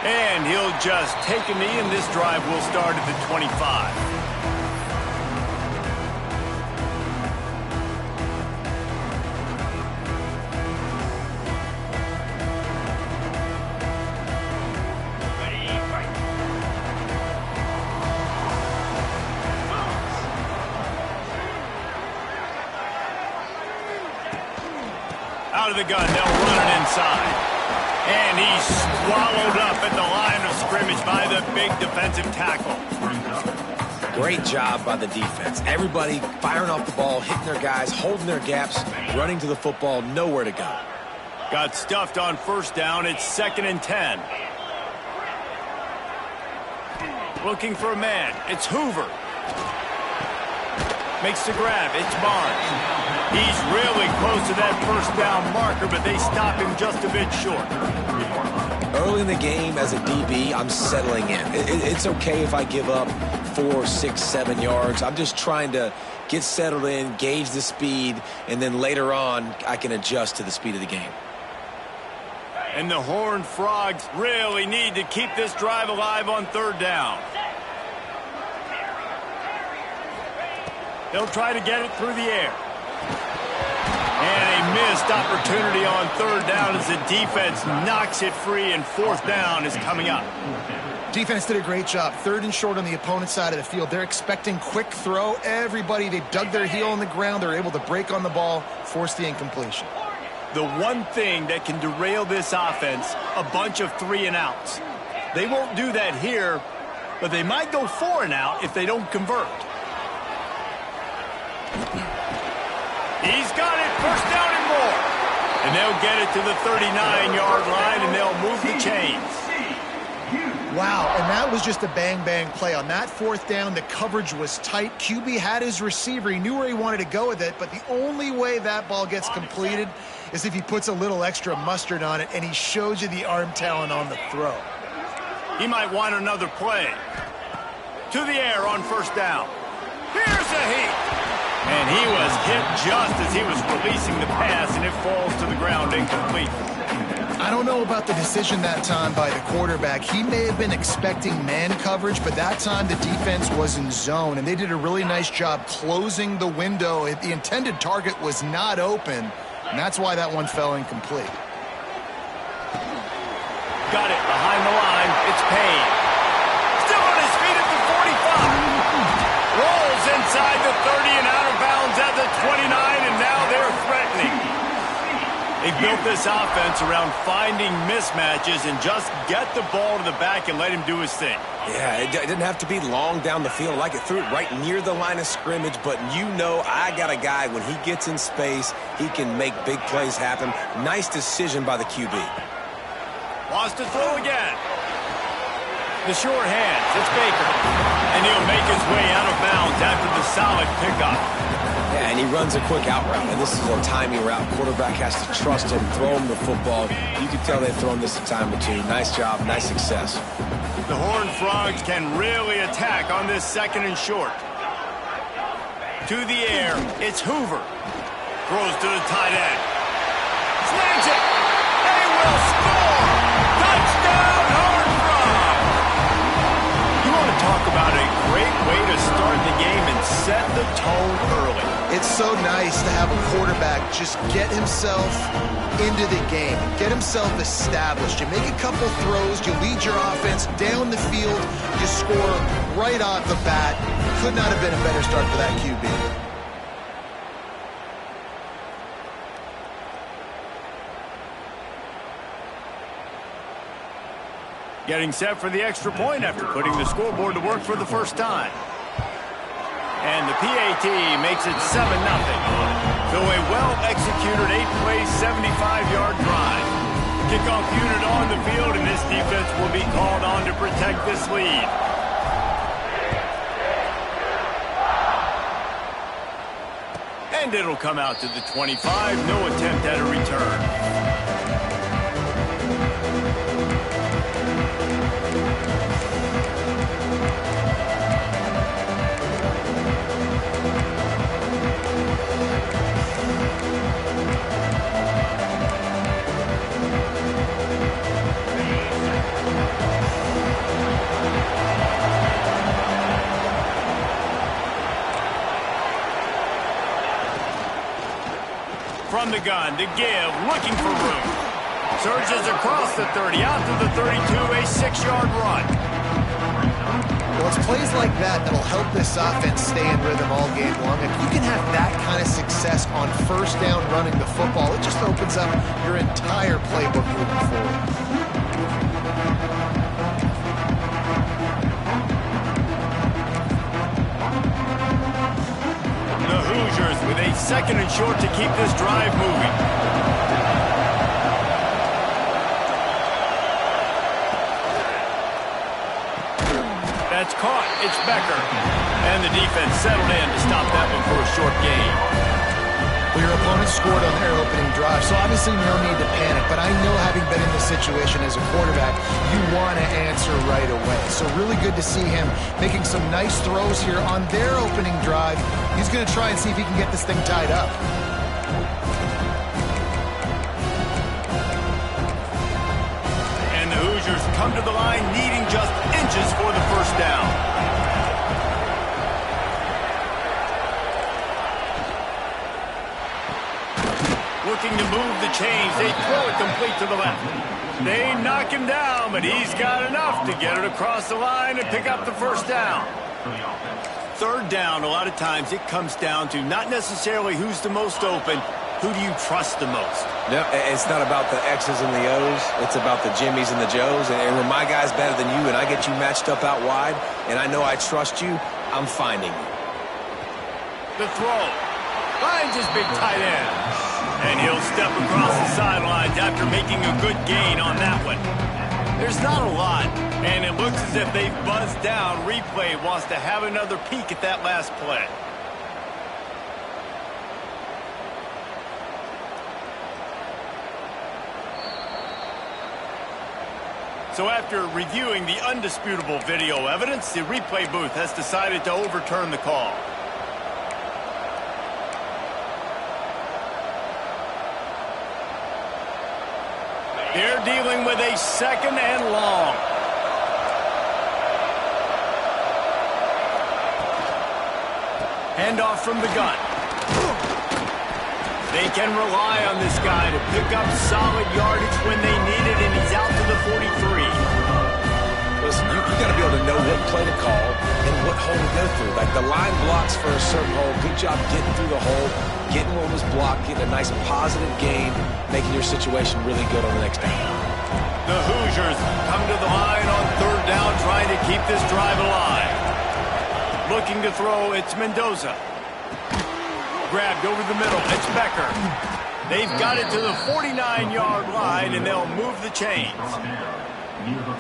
And he'll just take a knee, and this drive will start at the 25. Out of the gun, they'll run it inside. And he's swallowed up at the line of scrimmage by the big defensive tackle. Great job by the defense. Everybody firing off the ball, hitting their guys, holding their gaps, running to the football, nowhere to go. Got stuffed on first down. It's 2nd and 10. Looking for a man. It's Hoover. Makes the grab. It's Barnes. He's really close to that first down marker, but they stop him just a bit short. Early in the game, as a DB, I'm settling in. It's okay if I give up 4, 6, 7 yards. I'm just trying to get settled in, gauge the speed, and then later on, I can adjust to the speed of the game. And the Horned Frogs really need to keep this drive alive on 3rd down. They'll try to get it through the air. And a missed opportunity on 3rd down as the defense knocks it free, and 4th down is coming up. Defense did a great job. 3rd and short on the opponent's side of the field. They're expecting quick throw. Everybody, they dug their heel in the ground. They're able to break on the ball, force the incompletion. The one thing that can derail this offense, a bunch of 3 and outs. They won't do that here, but they might go 4 and out if they don't convert. He's got it, 1st down and more. And they'll get it to the 39-yard line, and they'll move the chains. Wow, and that was just a bang-bang play. On that 4th down, the coverage was tight. QB had his receiver. He knew where he wanted to go with it, but the only way that ball gets completed is if he puts a little extra mustard on it, and he shows you the arm talent on the throw. He might want another play. To the air on 1st down. Here's a heat. And he was hit just as he was releasing the pass, and it falls to the ground incomplete. I don't know about the decision that time by the quarterback. He may have been expecting man coverage, but that time the defense was in zone, and they did a really nice job closing the window. The intended target was not open, and that's why that one fell incomplete. Got it behind the line. It's Payne. Still on his feet at the 45. Rolls inside the 30 and out of bounds at the 29, and now they're threatening. They've built this offense around finding mismatches and just get the ball to the back and let him do his thing. Yeah, it didn't have to be long down the field. Like it threw it right near the line of scrimmage, but you know I got a guy, when he gets in space, he can make big plays happen. Nice decision by the QB. Wants to throw again. The short hands, it's Baker. And he'll make his way out of bounds after the solid pickup. Yeah, and he runs a quick out route, and this is a timing route. Quarterback has to trust him, throw him the football. You can tell they've thrown this a time or two. Nice job, nice success. The Horned Frogs can really attack on this 2nd and short. To the air, it's Hoover. Throws to the tight end. Slams it. They will score. Touchdown, Horned Frogs. You want to talk about a great way to start the game and set the tone early. It's so nice to have a quarterback just get himself into the game, get himself established. You make a couple throws, you lead your offense down the field, you score right off the bat. Could not have been a better start for that QB. Getting set for the extra point after putting the scoreboard to work for the first time. And the PAT makes it 7-0. So a well-executed 8-play, 75-yard drive. Kickoff unit on the field, and this defense will be called on to protect this lead. And it'll come out to the 25. No attempt at a return. the gun to give, looking for room. Surges across the 30, out to the 32, a 6-yard run. Well, it's plays like that that'll help this offense stay in rhythm all game long. If you can have that kind of success on first down running the football, it just opens up your entire playbook moving forward. The Hoosiers with a 2nd and short to keep this drive moving. That's caught. It's Becker. And the defense settled in to stop that one for a short gain. Well, your opponent scored on their opening drive, so obviously no need to panic. But I know, having been in this situation as a quarterback, you want to answer right away. So really good to see him making some nice throws here on their opening drive. He's going to try and see if he can get this thing tied up. And the Hoosiers come to the line needing just inches for the first down. Looking to move the chains. They throw it complete to the left. They knock him down, but he's got enough to get it across the line and pick up the first down. 3rd down, a lot of times it comes down to not necessarily who's the most open, who do you trust the most? No, it's not about the X's and the O's. It's about the Jimmys and the Joes. And when my guy's better than you and I get you matched up out wide and I know I trust you, I'm finding you. The throw. Finds his big tight end. And he'll step across the sidelines after making a good gain on that one. There's not a lot, and it looks as if they've buzzed down. Replay wants to have another peek at that last play. So after reviewing the undisputable video evidence, the replay booth has decided to overturn the call. They're dealing with a 2nd and long. Handoff from the gun. They can rely on this guy to pick up solid yardage when they need it, and he's out to the 43. Listen, you got to be able to know what play to call and what hole to go through. Like the line blocks for a certain hole. Good job getting through the hole, getting what was blocked, getting a nice positive gain, making your situation really good on the next down. The Hoosiers come to the line on 3rd down, trying to keep this drive alive. Looking to throw, it's Mendoza. Grabbed over the middle, it's Becker. They've got it to the 49-yard line, and they'll move the chains.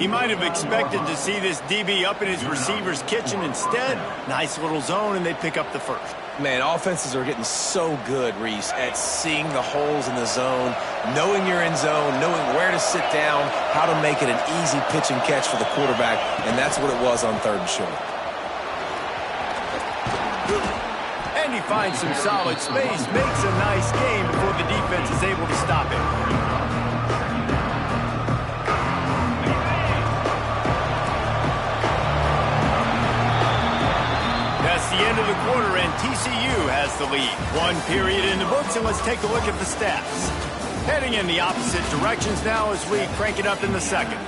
He might have expected to see this DB up in his receiver's kitchen. Instead, nice little zone, and they pick up the first. Man, offenses are getting so good, Reese, at seeing the holes in the zone, knowing you're in zone, knowing where to sit down, how to make it an easy pitch and catch for the quarterback, and that's what it was on 3rd and short. And he finds some solid space, makes a nice game before the defense is able to stop it. That's the end of the quarter, and TCU has the lead. 1 period in the books, and let's take a look at the stats. Heading in the opposite directions now as we crank it up in the 2nd.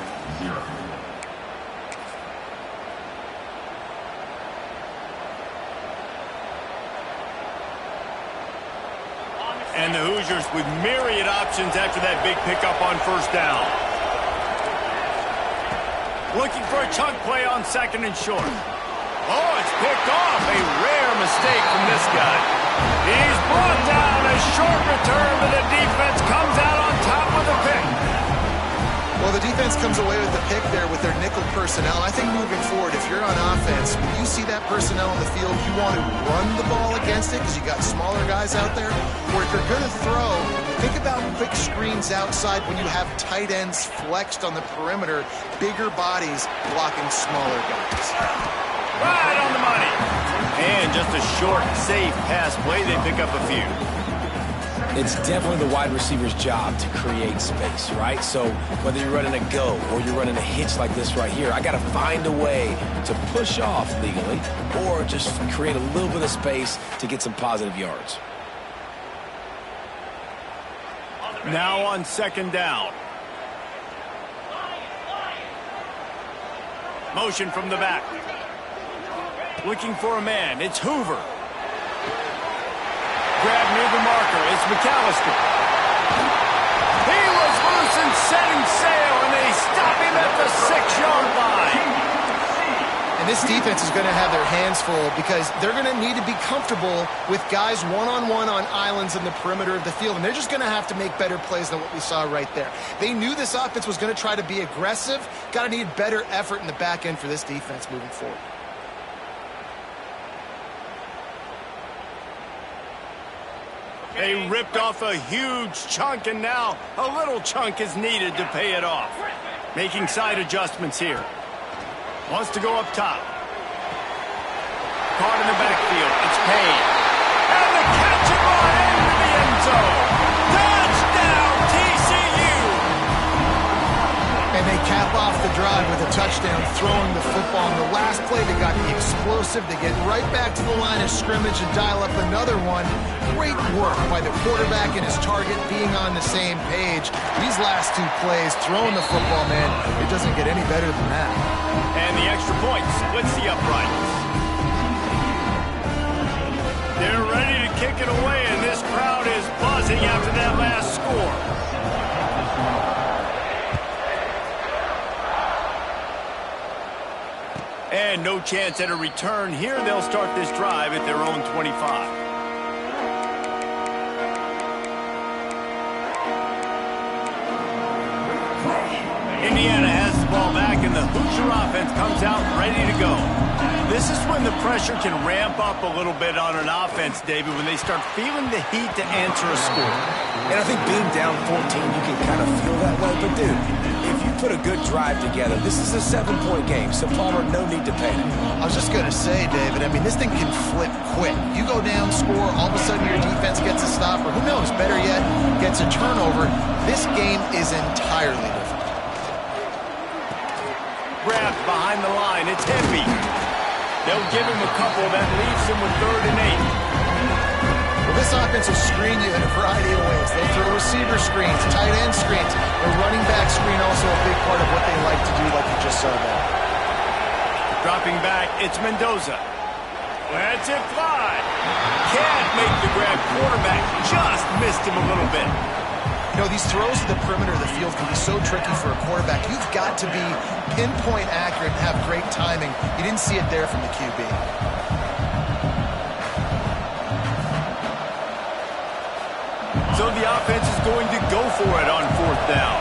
And the Hoosiers with myriad options after that big pickup on 1st down. Looking for a chunk play on 2nd and short. Oh, it's picked off. A rare mistake from this guy. He's brought down. A short return, but the defense comes out on top with a pick. Well, the defense comes away with the pick there with their nickel personnel. I think moving forward, if you're on offense, when you see that personnel on the field, you want to run the ball against it because you got smaller guys out there. Or if you're going to throw, think about quick screens outside when you have tight ends flexed on the perimeter, bigger bodies blocking smaller guys. Right on the money. And just a short, safe pass play. They pick up a few. It's definitely the wide receiver's job to create space, right? So whether you're running a go or you're running a hitch like this right here, I got to find a way to push off legally or just create a little bit of space to get some positive yards. Now on second down. Motion from the back. Looking for a man. It's Hoover. Grab near the marker. It's McAllister. He was loose and setting sail, and they stop him at the 6-yard line. And this defense is going to have their hands full because they're going to need to be comfortable with guys one-on-one on islands in the perimeter of the field. And they're just going to have to make better plays than what we saw right there. They knew this offense was going to try to be aggressive. Got to need better effort in the back end for this defense moving forward. They ripped off a huge chunk, and now a little chunk is needed to pay it off. Making side adjustments here. Wants to go up top. Caught in the backfield. It's Payne. And the catch it on into the end zone. Touchdown, TCU! And they cap off the drive with a touchdown, throwing the football. On the last play, they got the explosive to get right back to the line of scrimmage and dial up another one. Great work by the quarterback and his target being on the same page. These last two plays, throwing the football, man, it doesn't get any better than that. And the extra point splits the uprights. They're ready to kick it away, and this crowd is buzzing after that last score. And no chance at a return here. They'll start this drive at their own 25. Indiana has the ball back, and the Hoosier offense comes out ready to go. This is when the pressure can ramp up a little bit on an offense, David, when they start feeling the heat to answer a score. And I think being down 14, you can kind of feel that way. But, dude, if you put a good drive together, this is a 7-point game, so Palmer, no need to panic. I was just going to say, David, I mean, this thing can flip quick. You go down, score, all of a sudden your defense gets a stop, or who knows, better yet, gets a turnover. This game is entirely different. Grabbed behind the line. It's Indy. They'll give him a couple that leaves him with 3rd and 8. Well, this offense will screen you in a variety of ways. They'll throw receiver screens, tight end screens. The running back screen also a big part of what they like to do, like you just saw there. Dropping back, it's Mendoza. Lets it fly. Can't make the grab. Quarterback just missed him a little bit. You know, these throws to the perimeter of the field can be so tricky for a quarterback. You've got to be pinpoint accurate and have great timing. You didn't see it there from the QB. So the offense is going to go for it on 4th down.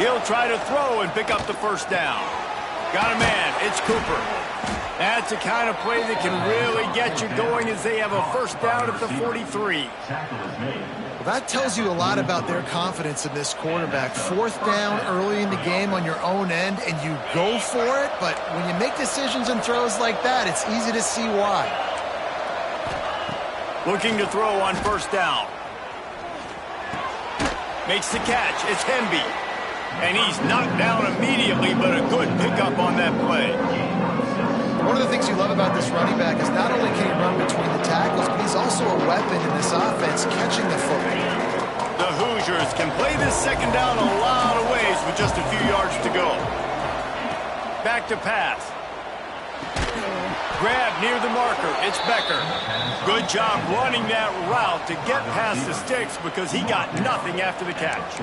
He'll try to throw and pick up the 1st down. Got a man. It's Cooper. That's the kind of play that can really get you going as they have a 1st down at the 43. Well, that tells you a lot about their confidence in this quarterback. 4th down early in the game on your own end, and you go for it. But when you make decisions and throws like that, it's easy to see why. Looking to throw on 1st down. Makes the catch. It's Hemby. And he's knocked down immediately, but a good pickup on that play. One of the things you love about this running back is not only can he run between the tackles, but he's also a weapon in this offense, catching the football. The Hoosiers can play this 2nd down a lot of ways with just a few yards to go. Back to pass. Grab near the marker. It's Becker. Good job running that route to get past the sticks because he got nothing after the catch.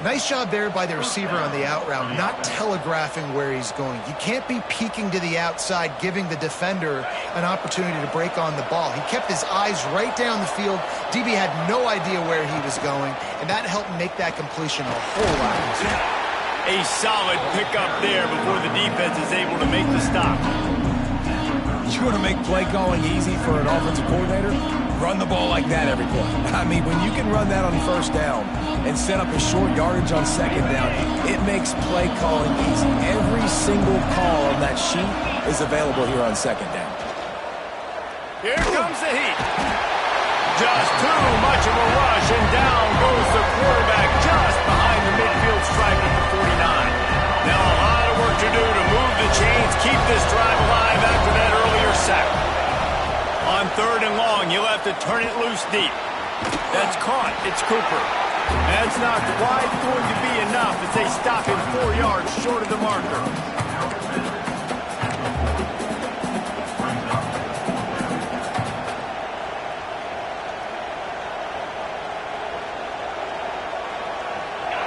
Nice job there by the receiver on the out route, not telegraphing where he's going. You can't be peeking to the outside, giving the defender an opportunity to break on the ball. He kept his eyes right down the field. DB had no idea where he was going, and that helped make that completion a whole lot easier. A solid pickup there before the defense is able to make the stop. You want to make play calling easy for an offensive coordinator? Run the ball like that every play. I mean, when you can run that on 1st down and set up a short yardage on 2nd down, it makes play calling easy. Every single call on that sheet is available here on 2nd down. Here comes the heat. Just too much of a rush, and down goes the quarterback just behind the midfield stripe at the 49. Now a lot of work to do to move the chains, keep this drive alive after that earlier sack. On 3rd and long. You'll have to turn it loose deep. That's caught. It's Cooper. That's not quite going to be enough as they stop him 4 yards short of the marker.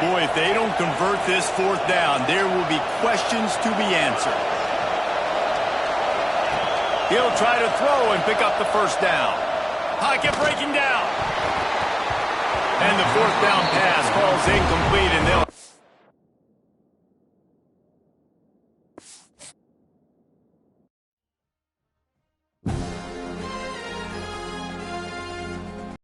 Boy, if they don't convert this 4th down, there will be questions to be answered. He'll try to throw and pick up the 1st down. Pocket breaking down. And the 4th down pass falls incomplete, and they'll